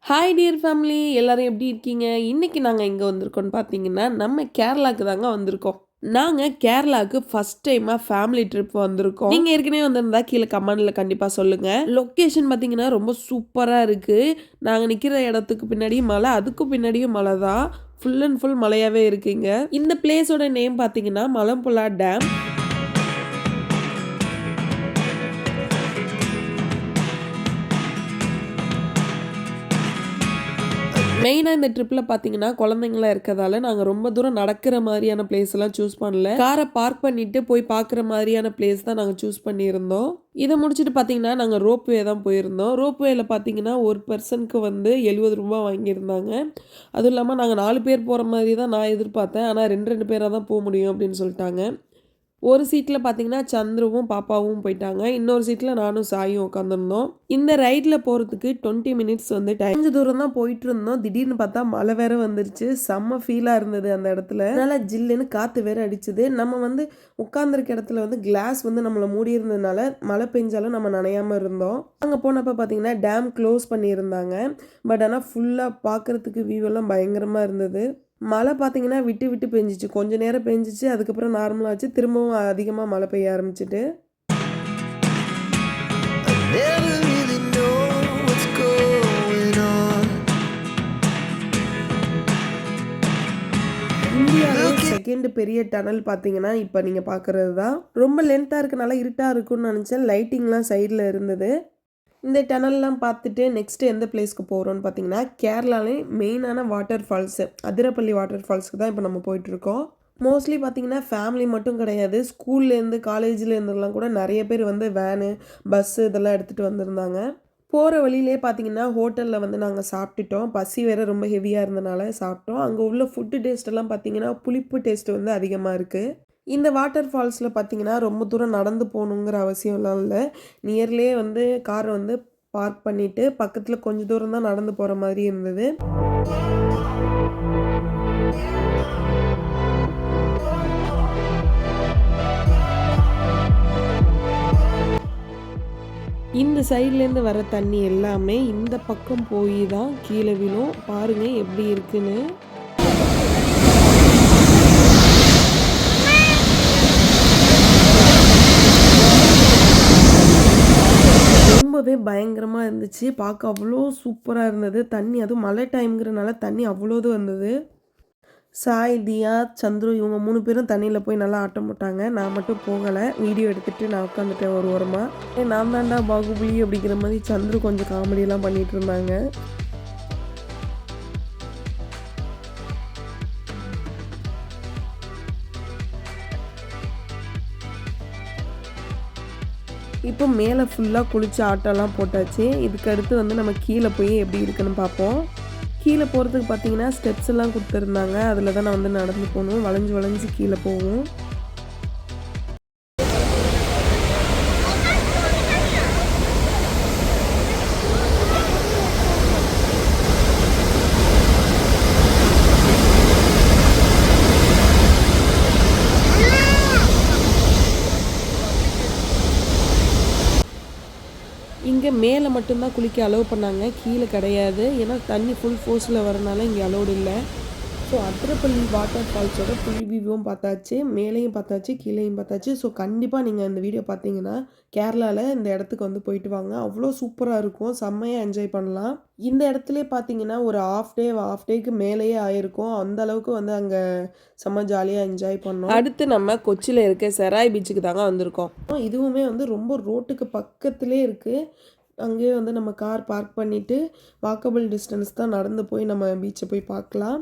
Hi dear family, எல்லாரும் எப்படி இருக்கீங்க? இன்னைக்கு நாங்கள் எங்கே வந்திருக்கோம்னு பார்த்தீங்கன்னா, நம்ம கேரளாவுக்கு தாங்க வந்திருக்கோம். நாங்கள் கேரளாவுக்கு ஃபர்ஸ்ட் டைமாக ஃபேமிலி ட்ரிப் வந்திருக்கோம். நீங்கள் ஏற்கனவே வந்திருந்தா கீழே கமெண்டில் கண்டிப்பாக சொல்லுங்கள். லொக்கேஷன் பார்த்தீங்கன்னா ரொம்ப சூப்பராக இருக்குது. நாங்கள் நிற்கிற இடத்துக்கு பின்னாடி மலை, அதுக்கும் பின்னாடியும் மலை தான். ஃபுல் அண்ட் ஃபுல் மலையாகவே இருக்குங்க. இந்த பிளேஸோட நேம் பார்த்தீங்கன்னா மலம்புழா டேம். மெயினாக இந்த ட்ரிப்பில் பார்த்தீங்கன்னா குழந்தைங்களாம் இருக்கிறதால நாங்கள் ரொம்ப தூரம் நடக்கிற மாதிரியான பிளேஸ் எல்லாம் சூஸ் பண்ணல. காரை பார்க் பண்ணிட்டு போய் பார்க்குற மாதிரியான பிளேஸ் தான் நாங்கள் சூஸ் பண்ணியிருந்தோம். இதை முடிச்சுட்டு பார்த்தீங்கன்னா நாங்கள் ரோப்வே தான் போயிருந்தோம். ரோப்வேயில் பார்த்தீங்கன்னா ஒரு பர்சனுக்கு வந்து 70 ரூபா வாங்கியிருந்தாங்க. அதுவும் இல்லாமல் நாங்கள் 4 பேர் போகிற மாதிரி தான் நான் எதிர்பார்த்தேன். ஆனால் 2 பேராக தான் போக முடியும் அப்படின்னு சொல்லிட்டாங்க. ஒரு சீட்டில் பார்த்தீங்கன்னா சந்துருவும் பாப்பாவும் போயிட்டாங்க. இன்னொரு சீட்டில் நானும் சாயும் உட்காந்துருந்தோம். இந்த ரைடில் போகிறதுக்கு 20 மினிட்ஸ் வந்து டைம். கொஞ்சம் தூரம் தான் போயிட்டு இருந்தோம். திடீர்னு பார்த்தா மழை வேற வந்துருச்சு. செம்ம ஃபீலாக இருந்தது அந்த இடத்துல. நல்லா ஜில்லுன்னு காற்று வேற அடிச்சுது. நம்ம வந்து உட்காந்துருக்க இடத்துல வந்து கிளாஸ் வந்து நம்மளை மூடி இருந்ததுனால மழை பெஞ்சாலும் நம்ம நனையாமல் இருந்தோம். அங்கே போனப்போ பார்த்தீங்கன்னா டேம் க்ளோஸ் பண்ணியிருந்தாங்க. பட் ஆனால் ஃபுல்லாக பார்க்குறதுக்கு வியூ எல்லாம் பயங்கரமாக இருந்தது. மழை பார்த்தீங்கன்னா விட்டு விட்டு பெஞ்சிச்சு. கொஞ்சம் நேரம் பெஞ்சிச்சு, அதுக்கப்புறம் நார்மலாச்சு. திரும்பவும் அதிகமாக மழை பெய்ய ஆரம்பிச்சிட்டு இந்தியாவில் செகண்ட் பெரிய டனல் பார்த்தீங்கன்னா இப்போ நீங்கள் பார்க்குறது தான். ரொம்ப லென்த்தாக இருக்கனால இருட்டாக இருக்குன்னு நினச்சேன். லைட்டிங்லாம் சைடில் இருந்தது. இந்த டனல்லாம் பார்த்துட்டு நெக்ஸ்ட்டு எந்த பிளேஸ்க்கு போகிறோன்னு பார்த்தீங்கன்னா கேரளாலே மெயினான வாட்டர் ஃபால்ஸு அதிரப்பள்ளி வாட்டர் ஃபால்ஸ்க்கு தான் இப்போ நம்ம போயிட்டுருக்கோம். மோஸ்ட்லி பார்த்தீங்கன்னா ஃபேமிலி மட்டும் கிடையாது, ஸ்கூல்லேருந்து காலேஜ்லேருந்துலாம் கூட நிறைய பேர் வந்து வேனு பஸ்ஸு இதெல்லாம் எடுத்துகிட்டு வந்திருந்தாங்க. போகிற வழியிலே பார்த்தீங்கன்னா ஹோட்டலில் வந்து நாங்கள் சாப்பிட்டுட்டோம். பசி வேறு ரொம்ப ஹெவியாக இருந்தனால சாப்பிட்டோம். அங்கே உள்ள ஃபுட்டு டேஸ்ட்டெல்லாம் பார்த்தீங்கன்னா புளிப்பு டேஸ்ட்டு வந்து அதிகமாக இருக்குது. இந்த வாட்டர் ஃபால்ஸில் பார்த்தீங்கன்னா ரொம்ப தூரம் நடந்து போகணுங்கிற அவசியம்லாம் இல்லை. நியர்லேயே வந்து காரை வந்து பார்க் பண்ணிவிட்டு பக்கத்தில் கொஞ்சம் தூரம் தான் நடந்து போகிற மாதிரி இருந்தது. இந்த சைட்லேருந்து வர தண்ணி எல்லாமே இந்த பக்கம் போய் தான் கீழே விழும். பாருங்கள் எப்படி இருக்குன்னு. ரொம்பவே பயங்கரமாக இருந்துச்சு. பார்க்க அவ்வளோ சூப்பராக இருந்தது. தண்ணி அதுவும் மழை டைம்ங்கிறனால தண்ணி அவ்வளோது வந்தது. சாய், தியா, சந்துரு இவங்க 3 பேரும் தண்ணியில் போய் நல்லா ஆட்டம் போட்டாங்க. நான் மட்டும் போகலை. வீடியோ எடுத்துகிட்டு நான் உட்காந்துட்டேன் ஒரு ஓரமாக. நான் தாண்டா பாகுபலி அப்படிங்கிற மாதிரி சந்துரு கொஞ்சம் காமெடியெல்லாம் பண்ணிகிட்டு இருந்தாங்க. இப்போ மேலே ஃபுல்லாக குளிச்சு ஆட்டோலாம் போட்டாச்சு. இதுக்கு அடுத்து வந்து நம்ம கீழே போய் எப்படி இருக்குன்னு பார்ப்போம். கீழே போகிறதுக்கு பார்த்தீங்கன்னா ஸ்டெப்ஸ் எல்லாம் கொடுத்துருந்தாங்க. அதில் தான் நான் வந்து நடந்து போகணும். வளைஞ்சு வளைஞ்சு கீழே போகும். இங்கே மேலே மட்டும்தான் குளிக்க அலோவ் பண்ணாங்க, கீழே கிடையாது. ஏன்னா தண்ணி ஃபுல் ஃபோர்ஸில் வரனால இங்கே அலோடு இல்லை. ஸோ அதிரப்பள்ளி வாட்டர் ஃபால்ஸோட ஃபுல் வியூவும் பார்த்தாச்சு, மேலேயும் பார்த்தாச்சு, கீழேயும் பார்த்தாச்சு. ஸோ கண்டிப்பாக நீங்கள் இந்த வீடியோ பார்த்தீங்கன்னா கேரளாவில் இந்த இடத்துக்கு வந்து போயிட்டு வாங்க. அவ்வளோ சூப்பராக இருக்கும், செம்மையாக என்ஜாய் பண்ணலாம். இந்த இடத்துல பார்த்தீங்கன்னா ஒரு ஹாஃப் டேக்கு மேலேயே ஆயிருக்கும். அந்த அளவுக்கு வந்து அங்கே செம்ம ஜாலியாக என்ஜாய் பண்ணோம். அடுத்து நம்ம கொச்சியில் இருக்க செராய் பீச்சுக்கு தாங்க வந்திருக்கோம். இதுவுமே வந்து ரொம்ப ரோட்டுக்கு பக்கத்துலேயே இருக்குது. அங்கேயே வந்து நம்ம கார் பார்க் பண்ணிவிட்டு வாக்கபிள் டிஸ்டன்ஸ் தான் நடந்து போய் நம்ம பீச்சை போய் பார்க்கலாம்.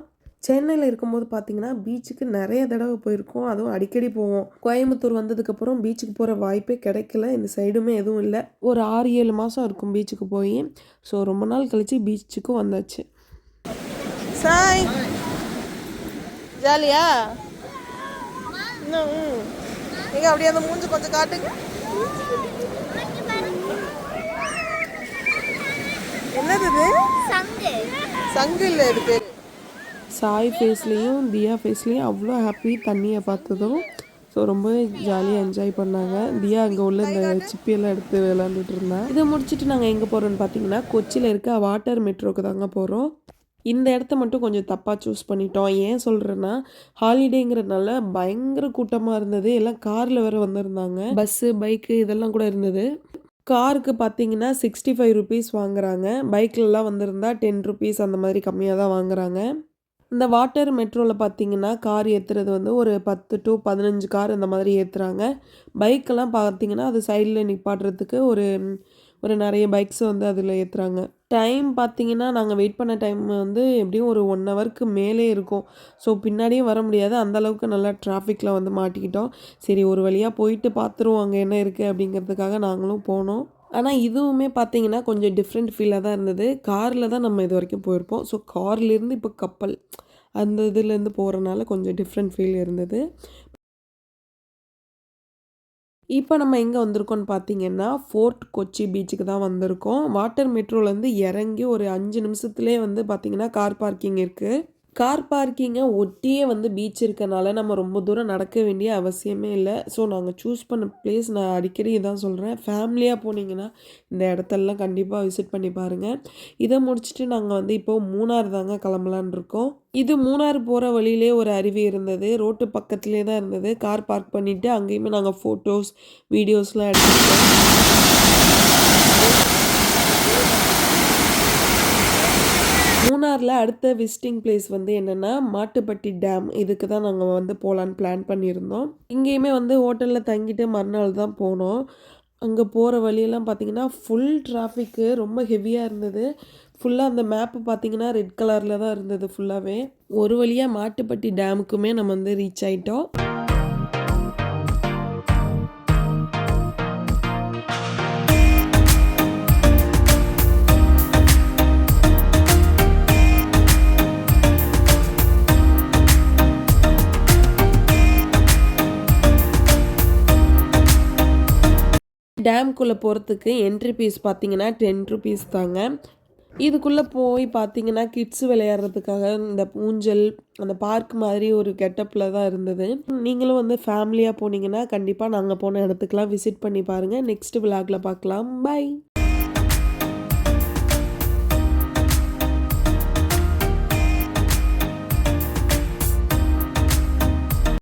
சென்னையில் இருக்கும்போது பார்த்தீங்கன்னா பீச்சுக்கு நிறைய தடவை போயிருக்கோம். அதுவும் அடிக்கடி போவோம். கோயம்புத்தூர் வந்ததுக்கப்புறம் பீச்சுக்கு போகிற வாய்ப்பே கிடைக்கல. இந்த சைடுமே எதுவும் இல்லை. ஒரு 6-7 மாதம் இருக்கும் பீச்சுக்கு போய். ஸோ ரொம்ப நாள் கழித்து பீச்சுக்கும் வந்தாச்சு. சாய் ஜாலியா இன்னும் எங்கே அப்படியே அந்த மூஞ்சி கொஞ்சம் காட்டுங்க. என்னது இது? சங்கு இல்லை, இது பேர். சாய் ஃபேஸ்லேயும் தியா ஃபேஸ்லேயும் அவ்வளோ ஹாப்பி தண்ணியை பார்த்ததும். ஸோ ரொம்பவே ஜாலியாக என்ஜாய் பண்ணாங்க. தியா அங்கே உள்ள இந்த சிப்பியெல்லாம் எடுத்து விளாண்டுட்டு இருந்தா. இதை முடிச்சுட்டு நாங்கள் எங்கே போகிறோன்னு பார்த்தீங்கன்னா, கொச்சியில் இருக்க வாட்டர் மெட்ரோக்கு தாங்க போகிறோம். இந்த இடத்த மட்டும் கொஞ்சம் தப்பாக சூஸ் பண்ணிட்டோம். ஏன் சொல்கிறேன்னா, ஹாலிடேங்கிறதுனால பயங்கர கூட்டமாக இருந்தது. எல்லாம் காரில் வேறு வந்திருந்தாங்க. பஸ்ஸு, பைக்கு இதெல்லாம் கூட இருந்தது. காருக்கு பார்த்தீங்கன்னா ₹65 வாங்குறாங்க. பைக்லலாம் வந்திருந்தா ₹10 அந்த மாதிரி கம்மியாக தான் வாங்குறாங்க. இந்த வாட்டர் மெட்ரோவில் பார்த்தீங்கன்னா, கார் ஏத்துறது வந்து ஒரு 10 டூ 15 கார் இந்த மாதிரி ஏத்துறாங்க. பைக்கெல்லாம் பார்த்தீங்கன்னா, அது சைடில் நிப்பாட்டுறதுக்கு ஒரு ஒரு நெறைய பைக்ஸ் வந்து அதில ஏத்துறாங்க. டைம் பார்த்தீங்கன்னா, நாங்க வெயிட் பண்ண டைம் வந்து எப்படியும் ஒரு 1 ஹவருக்கு மேலே இருக்கும். ஸோ பின்னாடியும் வர முடியாது. அந்த அளவுக்கு நல்லா டிராஃபிக்ல வந்து மாட்டிக்கிட்டோம். சரி ஒரு வழியா போயிட்டு பார்த்துருவோம் அங்க என்ன இருக்கு அப்படிங்கிறதுக்காக நாங்களும் போனோம். ஆனா இதுவுமே பார்த்தீங்கன்னா, கொஞ்சம் டிஃப்ரெண்ட் ஃபீலா தான் இருந்தது. கார்ல தான் நம்ம இதுவரைக்கும் போயிருப்போம். ஸோ கார்லேருந்து இப்போ கப்பல் அந்த இதுலேருந்து போறனால கொஞ்சம் டிஃப்ரெண்ட் ஃபீல் இருந்தது. இப்போ நம்ம எங்கே வந்திருக்கோம்னு பார்த்தீங்கன்னா, ஃபோர்ட் கொச்சி பீச்சுக்கு தான் வந்திருக்கோம். வாட்டர் மெட்ரோலேருந்து இறங்கி ஒரு 5 நிமிஷத்துலேயே வந்து பார்த்தீங்கன்னா, கார் பார்க்கிங் இருக்கு. கார் பார்க்கிங்கை ஒட்டியே வந்து பீச் இருக்கனால நம்ம ரொம்ப தூரம் நடக்க வேண்டிய அவசியமே இல்லை. ஸோ நாங்கள் சூஸ் பண்ண பிளேஸ் நான் அடிக்கடி இதான் சொல்கிறேன். ஃபேமிலியாக போனீங்கன்னா இந்த இடத்தெல்லாம் கண்டிப்பாக விசிட் பண்ணி பாருங்கள். இதை முடிச்சுட்டு நாங்கள் வந்து இப்போது மூணார் தாங்க கிளம்பலான் இருக்கோம். இது மூணார் போகிற வழியிலே ஒரு அருவி இருந்தது. ரோட்டு பக்கத்துலேயே தான் இருந்தது. கார் பார்க் பண்ணிவிட்டு அங்கேயுமே நாங்கள் ஃபோட்டோஸ், வீடியோஸ்லாம் எடுத்துக்கிட்டோம். மூணாரில் அடுத்த விசிட்டிங் பிளேஸ் வந்து என்னென்னா மாட்டுப்பட்டி டேம். இதுக்கு தான் நாங்கள் வந்து போகலான்னு பிளான் பண்ணியிருந்தோம். இங்கேயுமே வந்து ஹோட்டலில் தங்கிட்டு மறுநாள் தான் போனோம். அங்கே போகிற வழியெல்லாம் பார்த்தீங்கன்னா ஃபுல் டிராஃபிக்கு ரொம்ப ஹெவியாக இருந்தது. ஃபுல்லாக அந்த மேப்பு பார்த்தீங்கன்னா ரெட் கலரில் தான் இருந்தது ஃபுல்லாகவே. ஒரு வழியாக மாட்டுப்பட்டி டேமுக்குமே நம்ம வந்து ரீச் ஆகிட்டோம். டேம்குள்ளே போகிறதுக்கு என்ட்ரி ஃபீஸ் பார்த்தீங்கன்னா ₹10 தாங்க. இதுக்குள்ளே போய் பார்த்தீங்கன்னா கிட்ஸ் விளையாடுறதுக்காக இந்த ஊஞ்சல், அந்த பார்க் மாதிரி ஒரு கெட்டப்பில் தான் இருந்தது. நீங்களும் வந்து ஃபேமிலியாக போனீங்கன்னா கண்டிப்பாக நாங்கள் போன இடத்துக்குலாம் விசிட் பண்ணி பாருங்கள். நெக்ஸ்ட் விலாகில் பார்க்கலாம். பை.